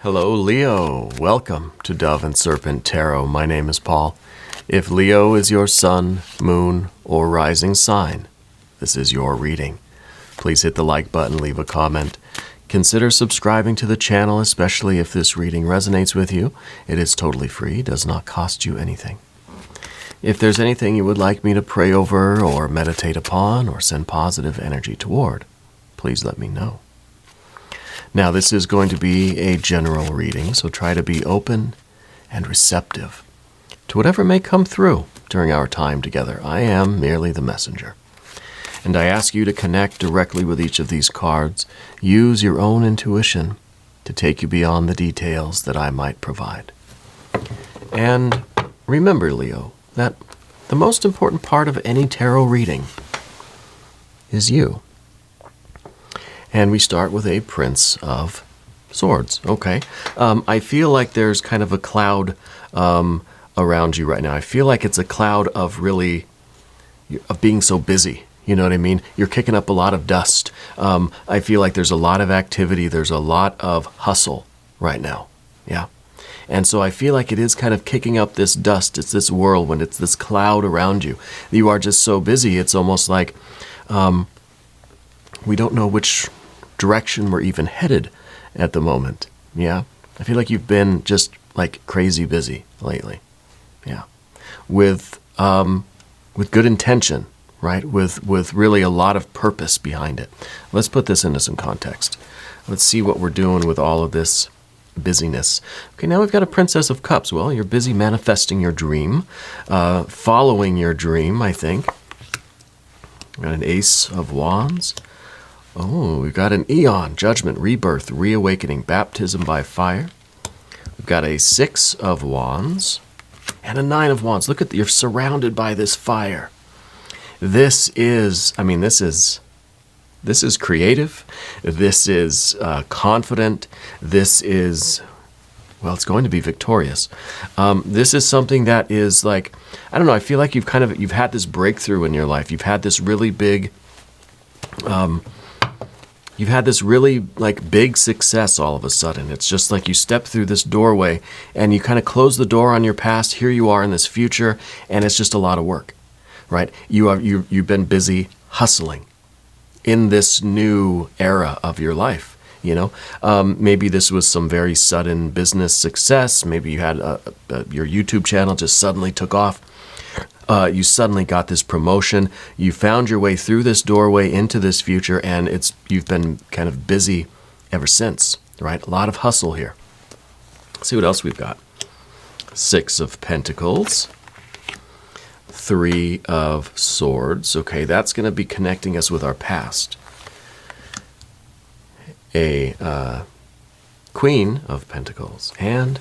Hello, Leo. Welcome to Dove and Serpent Tarot. My name is Paul. If Leo is your sun, moon, or rising sign, this is your reading. Please hit the like button, leave a comment. Consider subscribing to the channel, especially if this reading resonates with you. It is totally free, does not cost you anything. If there's anything you would like me to pray over or meditate upon or send positive energy toward, please let me know. Now, this is going to be a general reading, so try to be open and receptive to whatever may come through during our time together. I am merely the messenger. And I ask you to connect directly with each of these cards. Use your own intuition to take you beyond the details that I might provide. And remember, Leo, that the most important part of any tarot reading is you. And we start with a Prince of Swords. Okay. I feel like there's kind of a cloud around you right now. I feel like it's a cloud of being so busy. You know what I mean? You're kicking up a lot of dust. I feel like there's a lot of activity. There's a lot of hustle right now. Yeah. And so I feel like it is kind of kicking up this dust. It's this whirlwind. It's this cloud around you. You are just so busy. It's almost like we don't know which direction we're even headed at the moment. Yeah. I feel like you've been just like crazy busy lately. Yeah. With good intention, right? With really a lot of purpose behind it. Let's put this into some context. Let's see what we're doing with all of this busyness. Okay, now we've got a Princess of Cups. Well, you're busy manifesting your dream, following your dream, I think. We've got an Ace of Wands. Oh, we've got an Eon, Judgment, Rebirth, Reawakening, Baptism by Fire. We've got a Six of Wands and a Nine of Wands. Look at, you're surrounded by this fire. This is creative. This is confident. This is, well, it's going to be victorious. This is something that is like, I don't know, I feel like you've had this breakthrough in your life. You've had this really big, you've had this really like big success all of a sudden. It's just like you step through this doorway and you kind of close the door on your past. Here you are in this future, and it's just a lot of work, right? You've been busy hustling in this new era of your life. You know, maybe this was some very sudden business success. Maybe you had your YouTube channel just suddenly took off. You suddenly got this promotion. You found your way through this doorway into this future, and you've been kind of busy ever since, right? A lot of hustle here. Let's see what else we've got. Six of Pentacles. Three of Swords. Okay, that's going to be connecting us with our past. A Queen of Pentacles and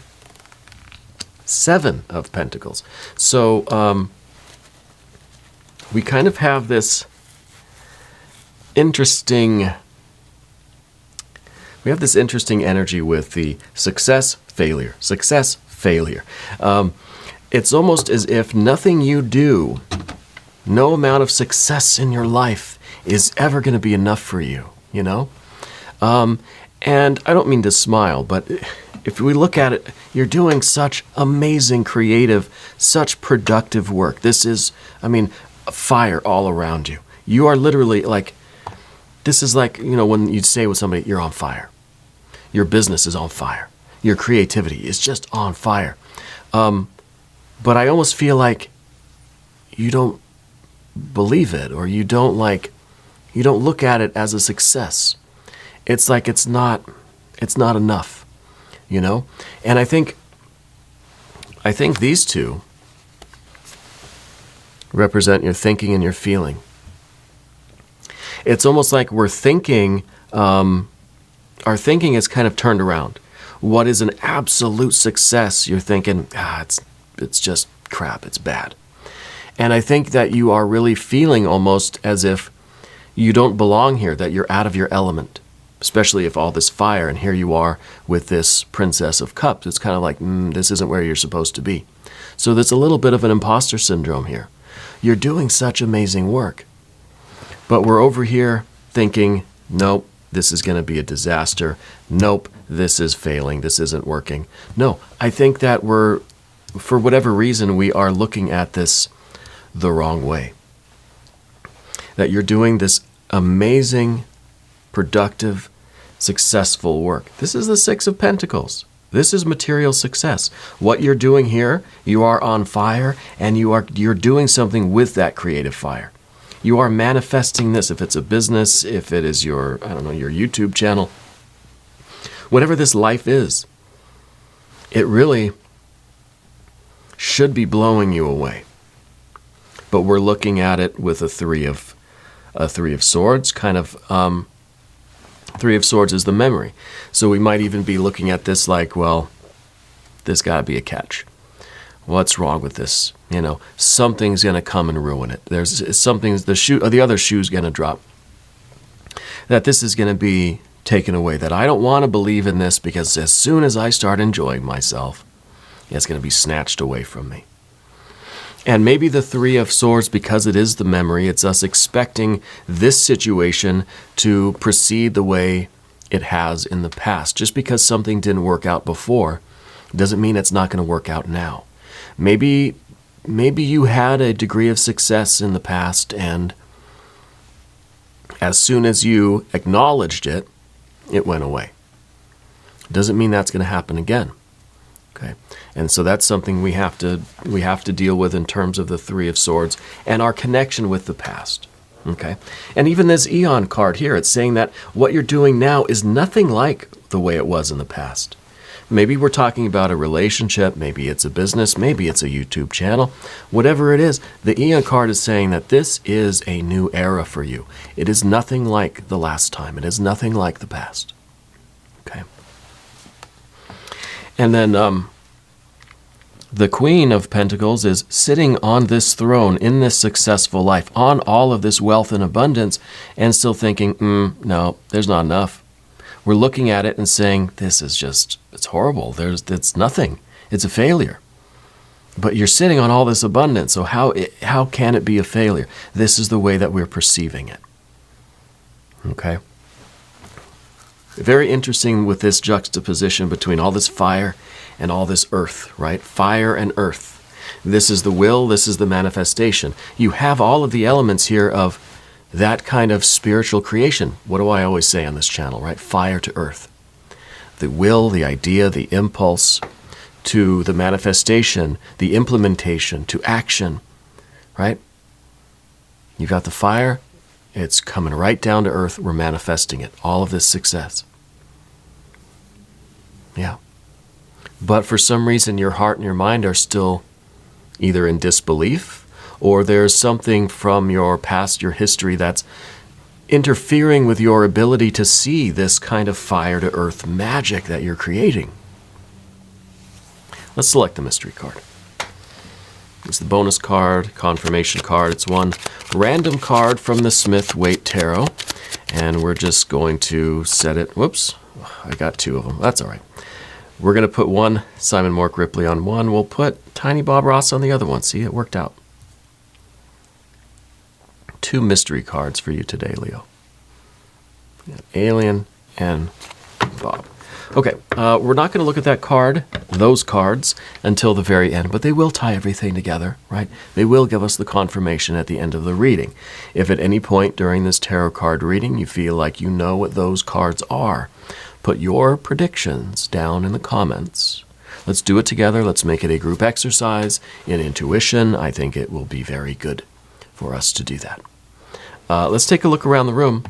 Seven of Pentacles. So we kind of have this interesting energy with the success, failure. It's almost as if nothing you do, no amount of success in your life is ever going to be enough for you, you know? And I don't mean to smile, but if we look at it, you're doing such amazing, creative, such productive work. This is, fire all around you. You are literally like, this is like, you know, when you say with somebody, you're on fire. Your business is on fire. Your creativity is just on fire. But I almost feel like you don't believe it, or you don't look at it as a success. It's like it's not enough, you know? And I think these two represent your thinking and your feeling. It's almost like we're thinking, our thinking is kind of turned around. What is an absolute success, you're thinking, it's just crap, it's bad. And I think that you are really feeling almost as if you don't belong here, that you're out of your element, especially if all this fire, and here you are with this Princess of Cups. It's kind of like, this isn't where you're supposed to be. So there's a little bit of an imposter syndrome here. You're doing such amazing work, but we're over here thinking, nope, this is going to be a disaster. Nope, this is failing. This isn't working. No, I think that for whatever reason, we are looking at this the wrong way. That you're doing this amazing, productive, successful work. This is the Six of Pentacles. This is material success. What you're doing here, you are on fire, and you're doing something with that creative fire. You are manifesting this. If it's a business, if it is your YouTube channel, whatever this life is, it really should be blowing you away. But we're looking at it with a Three of Swords, kind of. Three of Swords is the memory. So we might even be looking at this like, well, there's got to be a catch. What's wrong with this? Something's going to come and ruin it. There's something, the other shoe's going to drop. That this is going to be taken away. That I don't want to believe in this because as soon as I start enjoying myself, it's going to be snatched away from me. And maybe the Three of Swords, because it is the memory, it's us expecting this situation to proceed the way it has in the past. Just because something didn't work out before doesn't mean it's not going to work out now. Maybe you had a degree of success in the past, and as soon as you acknowledged it, it went away. Doesn't mean that's going to happen again. Okay. And so that's something we have to deal with in terms of the Three of Swords and our connection with the past. Okay. And even this Eon card here, it's saying that what you're doing now is nothing like the way it was in the past. Maybe we're talking about a relationship, maybe it's a business, maybe it's a YouTube channel. Whatever it is, the Eon card is saying that this is a new era for you. It is nothing like the last time. It is nothing like the past. Okay. And then the Queen of Pentacles is sitting on this throne in this successful life, on all of this wealth and abundance, and still thinking, no, there's not enough. We're looking at it and saying, this is just, it's horrible. It's nothing. It's a failure. But you're sitting on all this abundance, so how can it be a failure? This is the way that we're perceiving it. Okay? Very interesting with this juxtaposition between all this fire and all this earth, right? Fire and earth. This is the will, this is the manifestation. You have all of the elements here of that kind of spiritual creation. What do I always say on this channel, right? Fire to earth. The will, the idea, the impulse to the manifestation, the implementation, to action, right? You've got the fire, it's coming right down to earth, we're manifesting it. All of this success. Yeah. But for some reason, your heart and your mind are still either in disbelief, or there's something from your past, your history, that's interfering with your ability to see this kind of fire to earth magic that you're creating. Let's select the mystery card. It's the bonus card, confirmation card. It's one random card from the Smith-Waite Tarot. And we're just going to set it. Whoops, I got two of them. That's all right. We're going to put one Simon Mork Ripley on one. We'll put Tiny Bob Ross on the other one. See, it worked out. Two mystery cards for you today, Leo. Alien and Bob. Okay, we're not going to look at that card, those cards, until the very end, but they will tie everything together, right? They will give us the confirmation at the end of the reading. If at any point during this tarot card reading you feel like you know what those cards are, put your predictions down in the comments. Let's do it together. Let's make it a group exercise in intuition. I think it will be very good for us to do that. Let's take a look around the room.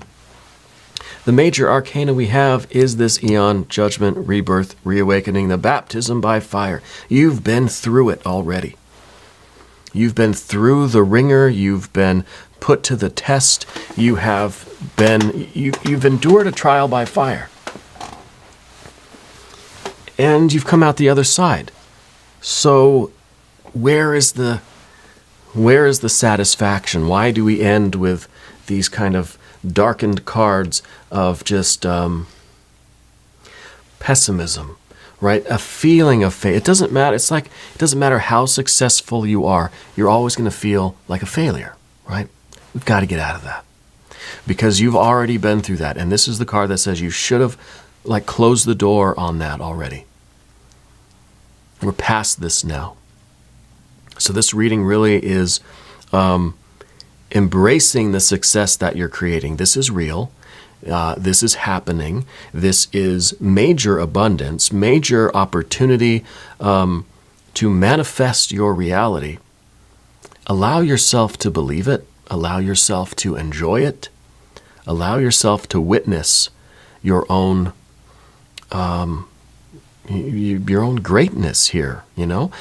The major arcana we have is this Eon, Judgment, Rebirth, Reawakening, the Baptism by Fire. You've been through it already. You've been through the ringer. You've been put to the test. You've endured a trial by fire. And you've come out the other side. So where is the satisfaction? Why do we end with these kind of darkened cards of just pessimism, right? A feeling of fate. It doesn't matter. It's like, it doesn't matter how successful you are. You're always going to feel like a failure, right? We've got to get out of that. because you've already been through that. And this is the card that says you should have like closed the door on that already. We're past this now. So this reading really is embracing the success that you're creating. This is real. This is happening. This is major abundance, major opportunity to manifest your reality. Allow yourself to believe it. Allow yourself to enjoy it. Allow yourself to witness your own greatness here, you know?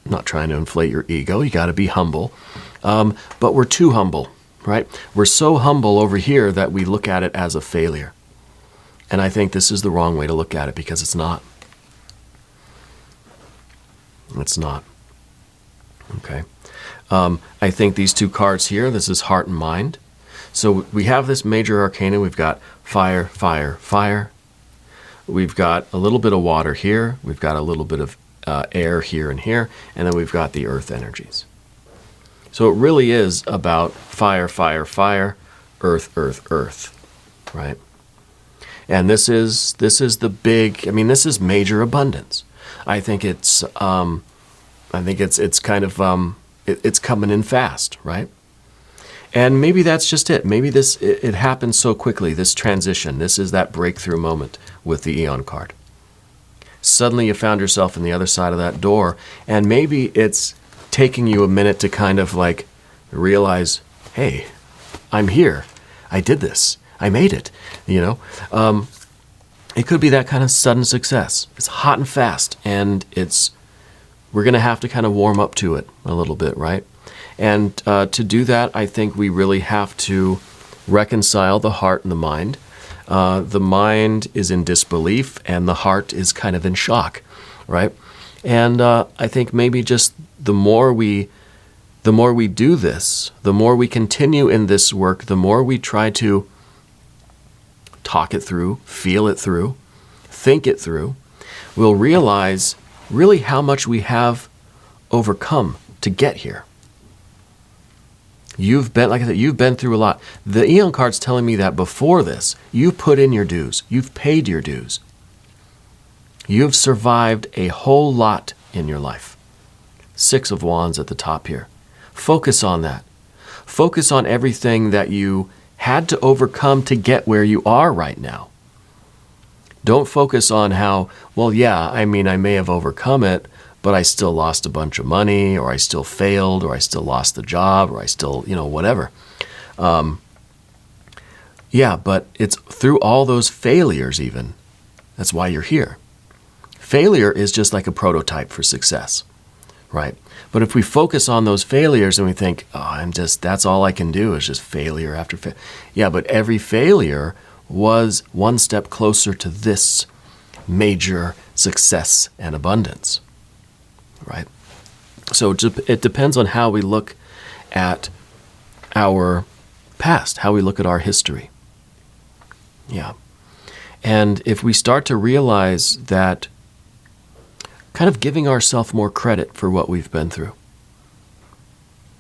I'm not trying to inflate your ego. You got to be humble. But we're too humble, right? We're so humble over here that we look at it as a failure. And I think this is the wrong way to look at it, because it's not. It's not. Okay. I think these two cards here, this is heart and mind. So we have this major arcana. We've got fire, fire, fire. We've got a little bit of water here. We've got a little bit of air here and here. And then we've got the earth energies. So it really is about fire, fire, fire, earth, earth, earth, right? And this is the big, I mean, this is major abundance. I think it's kind of, it's coming in fast, right? And maybe that's just it. Maybe it happens so quickly, this transition. This is that breakthrough moment with the Eon card. Suddenly you found yourself on the other side of that door, and maybe it's taking you a minute to kind of like realize, hey, I'm here. I did this. I made it, you know? It could be that kind of sudden success. It's hot and fast, and we're going to have to kind of warm up to it a little bit, right? And to do that, I think we really have to reconcile the heart and the mind. The mind is in disbelief, and the heart is kind of in shock, right? And I think maybe just the more we do this, the more we continue in this work, the more we try to talk it through, feel it through, think it through, we'll realize really how much we have overcome to get here. Like I said, you've been through a lot. The Eon card's telling me that before this, you've put in your dues. You've paid your dues. You've survived a whole lot in your life. 6 of Wands at the top here. Focus on that. Focus on everything that you had to overcome to get where you are right now. Don't focus on how, well, yeah, I mean, I may have overcome it, but I still lost a bunch of money, or I still failed, or I still lost the job, or I still, whatever. Yeah, but it's through all those failures even. That's why you're here. Failure is just like a prototype for success, right? But if we focus on those failures and we think, that's all I can do is just failure after failure. Yeah, but every failure was one step closer to this major success and abundance, right? So it depends on how we look at our past, how we look at our history. Yeah. And if we start to realize that, kind of giving ourselves more credit for what we've been through.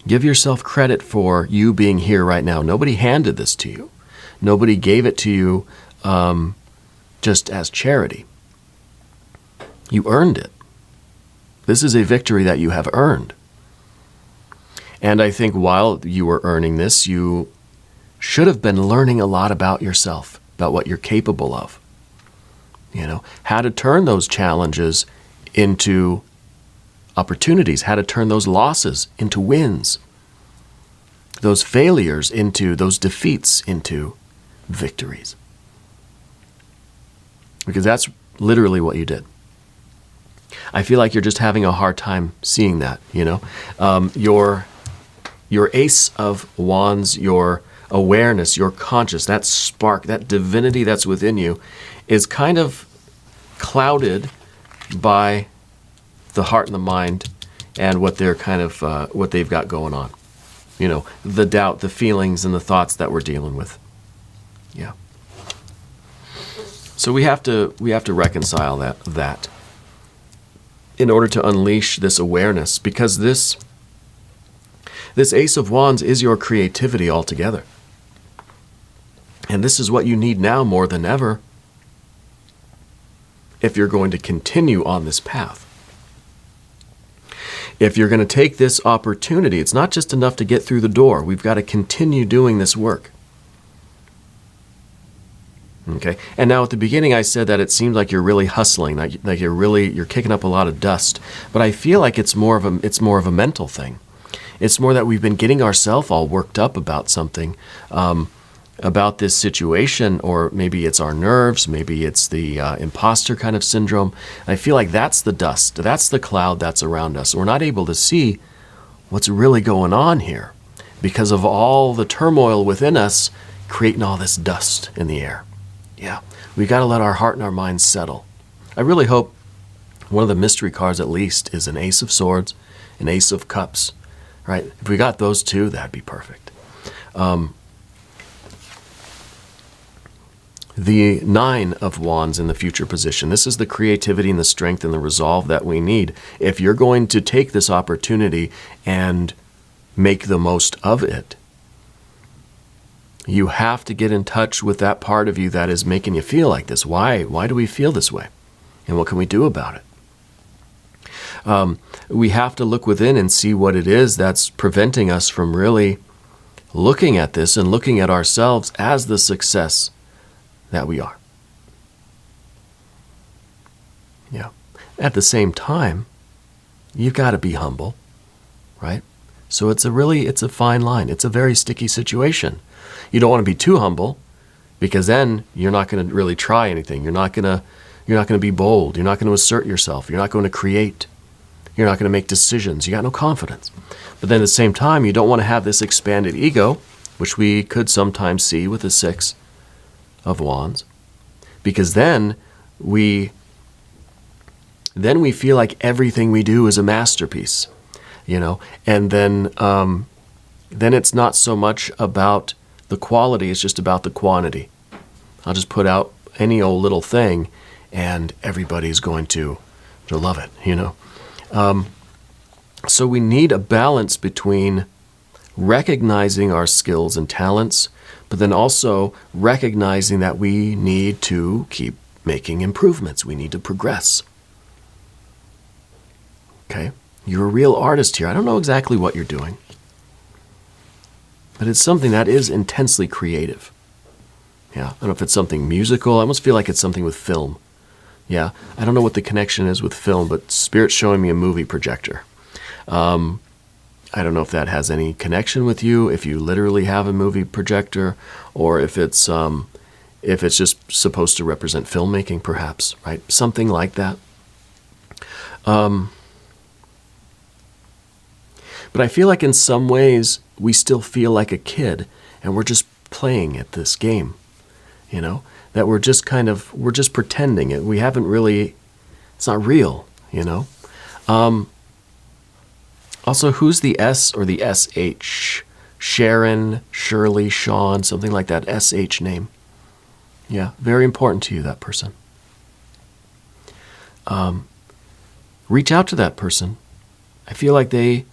Give yourself credit for you being here right now. Nobody handed this to you. Nobody gave it to you just as charity. You earned it. This is a victory that you have earned. And I think while you were earning this, you should have been learning a lot about yourself, about what you're capable of. How to turn those challenges into opportunities, how to turn those losses into wins, those failures those defeats into victories. Because that's literally what you did. I feel like you're just having a hard time seeing that, Your Ace of Wands, your awareness, your conscious, that spark, that divinity that's within you is kind of clouded by the heart and the mind and what they're what they've got going on. The doubt, the feelings, and the thoughts that we're dealing with. Yeah. So we have to reconcile that in order to unleash this awareness, because this Ace of Wands is your creativity altogether. And this is what you need now more than ever if you're going to continue on this path. If you're going to take this opportunity, it's not just enough to get through the door. We've got to continue doing this work. Okay. And now at the beginning I said that it seems like you're really hustling, like you're kicking up a lot of dust. But I feel like it's more of a mental thing. It's more that we've been getting ourselves all worked up about something, about this situation, or maybe it's our nerves, maybe it's the imposter kind of syndrome. I feel like that's the dust, that's the cloud that's around us. We're not able to see what's really going on here because of all the turmoil within us creating all this dust in the air. Yeah, we got to let our heart and our mind settle. I really hope one of the mystery cards at least is an Ace of Swords, an Ace of Cups, right? If we got those two, that'd be perfect. The Nine of Wands in the future position. This is the creativity and the strength and the resolve that we need. If you're going to take this opportunity and make the most of it, you have to get in touch with that part of you that is making you feel like this. Why do we feel this way? And what can we do about it? We have to look within and see what it is that's preventing us from really looking at this and looking at ourselves as the success that we are. Yeah. At the same time, you've got to be humble, right? So it's a fine line. It's a very sticky situation. You don't want to be too humble, because then you're not going to really try anything. You're not going to be bold. You're not going to assert yourself. You're not going to create. You're not going to make decisions. You got no confidence. But then at the same time, you don't want to have this expanded ego, which we could sometimes see with the Six of Wands, because then we feel like everything we do is a masterpiece, and then it's not so much about the quality, it's just about the quantity. I'll just put out any old little thing and everybody's going to love it, So we need a balance between recognizing our skills and talents, but then also recognizing that we need to keep making improvements. We need to progress. Okay? You're a real artist here. I don't know exactly what you're doing, but it's something that is intensely creative. Yeah, I don't know if it's something musical. I almost feel like it's something with film. Yeah, I don't know what the connection is with film, but Spirit's showing me a movie projector. I don't know if that has any connection with you, if you literally have a movie projector, or if it's just supposed to represent filmmaking, perhaps, right? Something like that. But I feel like in some ways we still feel like a kid, and we're just playing at this game, that we're just pretending it. We haven't really, it's not real, Also, who's the S or the SH? Sharon, Shirley, Sean, something like that, SH name. Yeah, very important to you, that person. Reach out to that person. I feel like they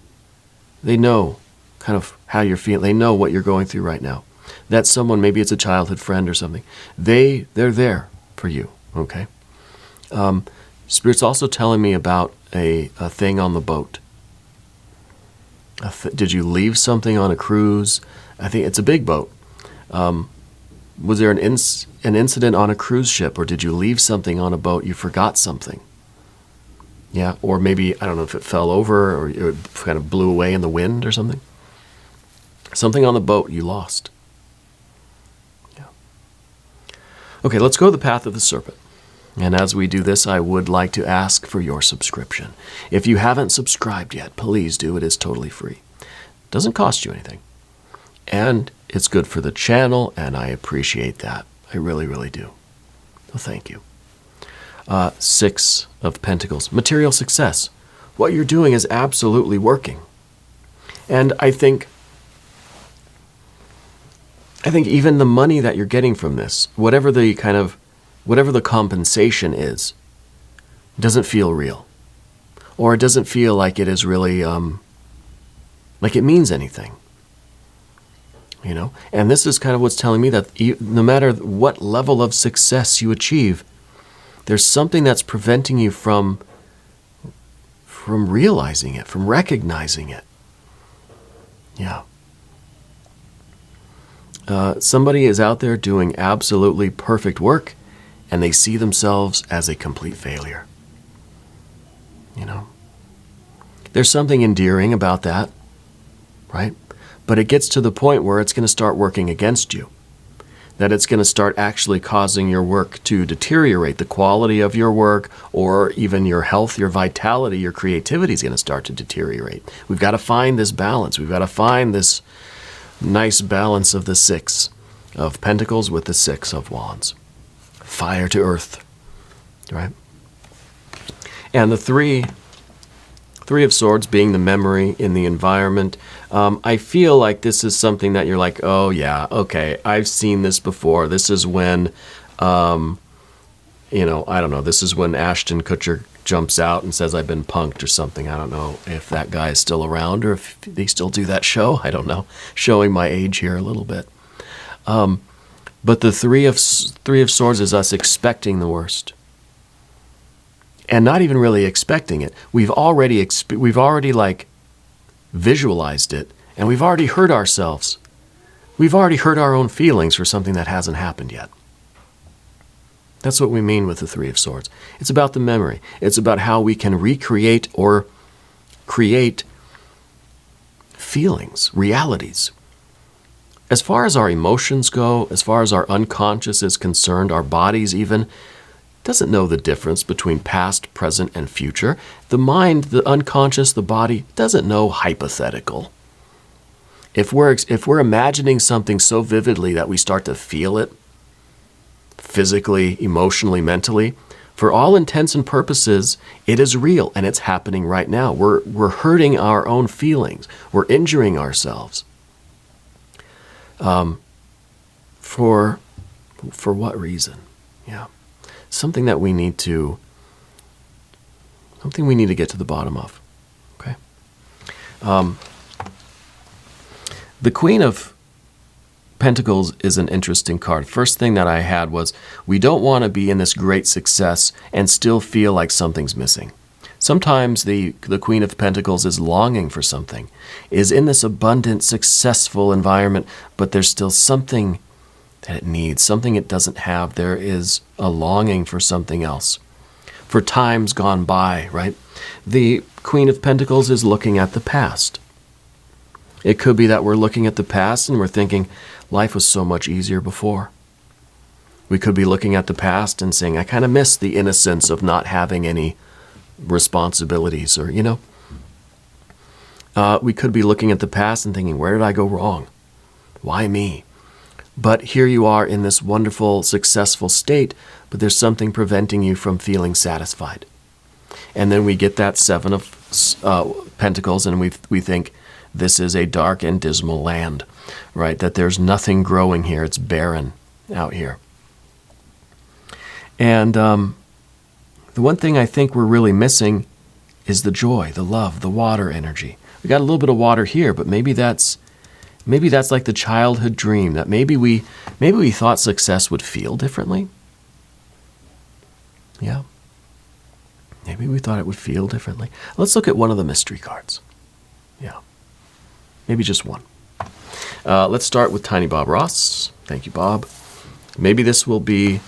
know kind of how you're feeling. They know what you're going through right now. That's someone, maybe it's a childhood friend or something. They're there for you, okay? Spirit's also telling me about a thing on the boat. Did you leave something on a cruise? I think it's a big boat. Was there an incident on a cruise ship, or did you leave something on a boat? You forgot something. Yeah, or maybe, I don't know if it fell over or it kind of blew away in the wind or something. Something on the boat you lost. Yeah. Okay, let's go the path of the serpent. And as we do this, I would like to ask for your subscription. If you haven't subscribed yet, please do. It is totally free. It doesn't cost you anything. And it's good for the channel, and I appreciate that. I really, really do. Well, thank you. Six of Pentacles. Material success. What you're doing is absolutely working. And I think even the money that you're getting from this, whatever the compensation is, doesn't feel real. Or it doesn't feel like it is really, like it means anything. you know? And this is kind of what's telling me that no matter what level of success you achieve, there's something that's preventing you from realizing it, from recognizing it. Yeah. Somebody is out there doing absolutely perfect work, and they see themselves as a complete failure. You know? There's something endearing about that, right? But it gets to the point where it's going to start working against you. That it's going to start actually causing your work to deteriorate. The quality of your work, or even your health, your vitality, your creativity is going to start to deteriorate. We've got to find this balance. We've got to find this nice balance of the 6 of Pentacles with the 6 of Wands. Fire to earth, right? And the 3 of Swords being the memory in the environment. I feel like this is something that you're like, oh yeah, okay, I've seen this before. This is when, you know, I don't know, this is when Ashton Kutcher jumps out and says, I've been punked or something. I don't know if that guy is still around or if they still do that show. I don't know. Showing my age here a little bit. But the three of Swords is us expecting the worst. And not even really expecting it. We've already like visualized it, and we've already hurt ourselves. We've already hurt our own feelings for something that hasn't happened yet. That's what we mean with the 3 of Swords. It's about the memory. It's about how we can recreate or create feelings, realities. As far as our emotions go, as far as our unconscious is concerned, our bodies even, doesn't know the difference between past, present, and future. The mind, the unconscious, the body, doesn't know hypothetical. If we're imagining something so vividly that we start to feel it, physically, emotionally, mentally, for all intents and purposes, it is real and it's happening right now. We're hurting our own feelings. We're injuring ourselves. For what reason? Yeah. Something we need to get to the bottom of. Okay. The Queen of Pentacles is an interesting card. First thing that I had was, we don't want to be in this great success and still feel like something's missing. Sometimes the Queen of Pentacles is longing for something, is in this abundant, successful environment, but there's still something that it needs, something it doesn't have. There is a longing for something else, for times gone by, right? The Queen of Pentacles is looking at the past. It could be that we're looking at the past and we're thinking, life was so much easier before. We could be looking at the past and saying, I kind of miss the innocence of not having any responsibilities, or, you know. We could be looking at the past and thinking, where did I go wrong? Why me? But here you are in this wonderful, successful state, but there's something preventing you from feeling satisfied. And then we get that 7 of Pentacles, and we think this is a dark and dismal land, right? That there's nothing growing here. It's barren out here. And the one thing I think we're really missing is the joy, the love, the water energy. We got a little bit of water here, but maybe that's like the childhood dream, that maybe we thought success would feel differently. Yeah. Maybe we thought it would feel differently. Let's look at one of the mystery cards. Yeah. Maybe just one. Let's start with Tiny Bob Ross. Thank you, Bob. Maybe this will be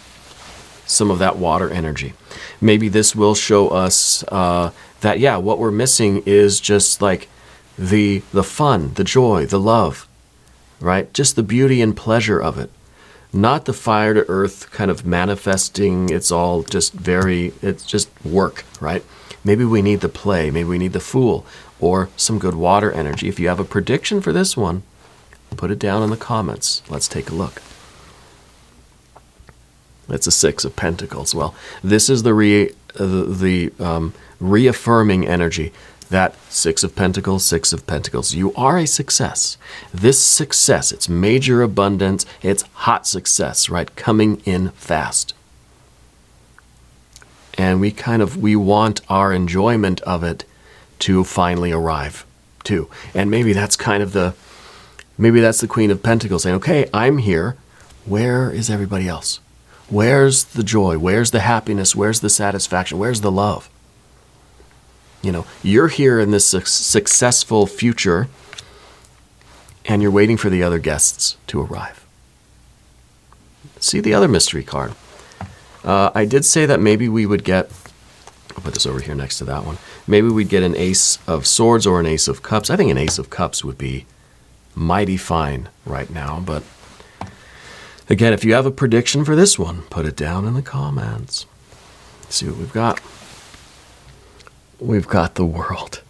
some of that water energy. Maybe this will show us that, yeah, what we're missing is just like the fun, the joy, the love, right? Just the beauty and pleasure of it. Not the fire to earth kind of manifesting. It's all just it's just work, right? Maybe we need the play. Maybe we need the Fool or some good water energy. If you have a prediction for this one, put it down in the comments. Let's take a look. It's a 6 of Pentacles. Well, this is the reaffirming energy. That 6 of Pentacles, 6 of Pentacles. You are a success. This success, it's major abundance, it's hot success, right? Coming in fast. And we want our enjoyment of it to finally arrive too. And maybe that's kind of Maybe that's the Queen of Pentacles saying, okay, I'm here. Where is everybody else? Where's the joy? Where's the happiness? Where's the satisfaction? Where's the love? You know, you're here in this successful future, and you're waiting for the other guests to arrive. See the other mystery card. I did say that maybe we would get, I'll put this over here next to that one. Maybe we'd get an Ace of Swords or an Ace of Cups. I think an Ace of Cups would be mighty fine right now. But again, if you have a prediction for this one, put it down in the comments. Let's see what we've got. We've got the World.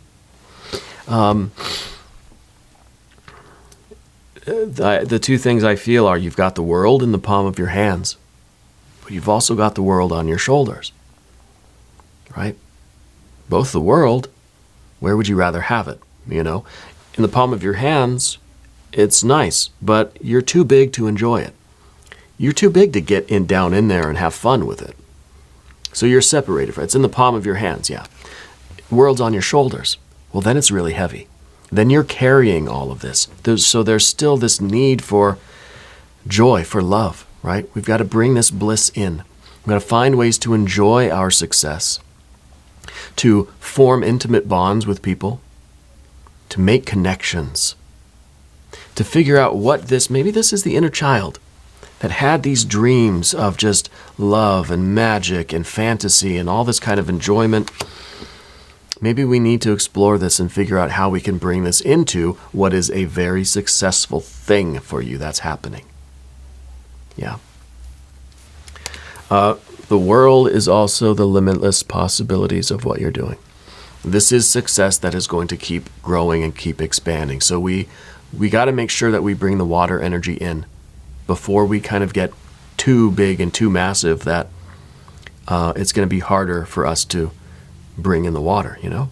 The two things I feel are you've got the world in the palm of your hands, but you've also got the world on your shoulders, right? Both the world, where would you rather have it? You know, in the palm of your hands, it's nice, but you're too big to enjoy it. You're too big to get down in there and have fun with it. So you're separated from it. It's in the palm of your hands, yeah. World's on your shoulders. Well, then it's really heavy. Then you're carrying all of this. So there's still this need for joy, for love, right? We've got to bring this bliss in. We've got to find ways to enjoy our success, to form intimate bonds with people, to make connections, to figure out what maybe this is the inner child that had these dreams of just love and magic and fantasy and all this kind of enjoyment. Maybe we need to explore this and figure out how we can bring this into what is a very successful thing for you that's happening. Yeah. The world is also the limitless possibilities of what you're doing. This is success that is going to keep growing and keep expanding. So we got to make sure that we bring the water energy in before we kind of get too big and too massive that it's going to be harder for us to bring in the water, you know?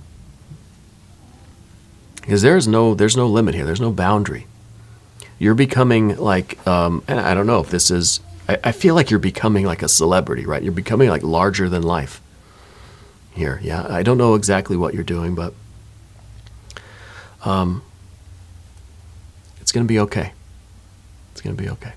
Because there's no limit here. There's no boundary. You're becoming like, and I don't know if this is, I feel like you're becoming like a celebrity, right? You're becoming like larger than life here. Yeah, I don't know exactly what you're doing, but it's going to be okay. It's going to be okay.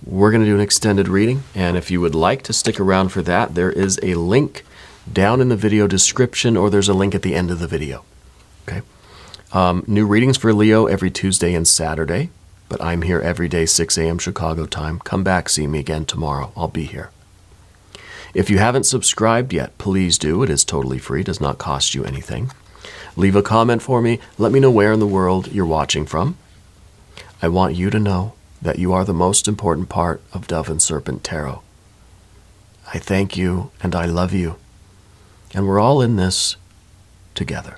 We're going to do an extended reading, and if you would like to stick around for that, there is a link down in the video description, or there's a link at the end of the video. Okay. New readings for Leo every Tuesday and Saturday, but I'm here every day, 6 a.m. Chicago time. Come back, see me again tomorrow. I'll be here. If you haven't subscribed yet, please do. It is totally free, does not cost you anything. Leave a comment for me. Let me know where in the world you're watching from. I want you to know that you are the most important part of Dove and Serpent Tarot. I thank you and I love you. And we're all in this together.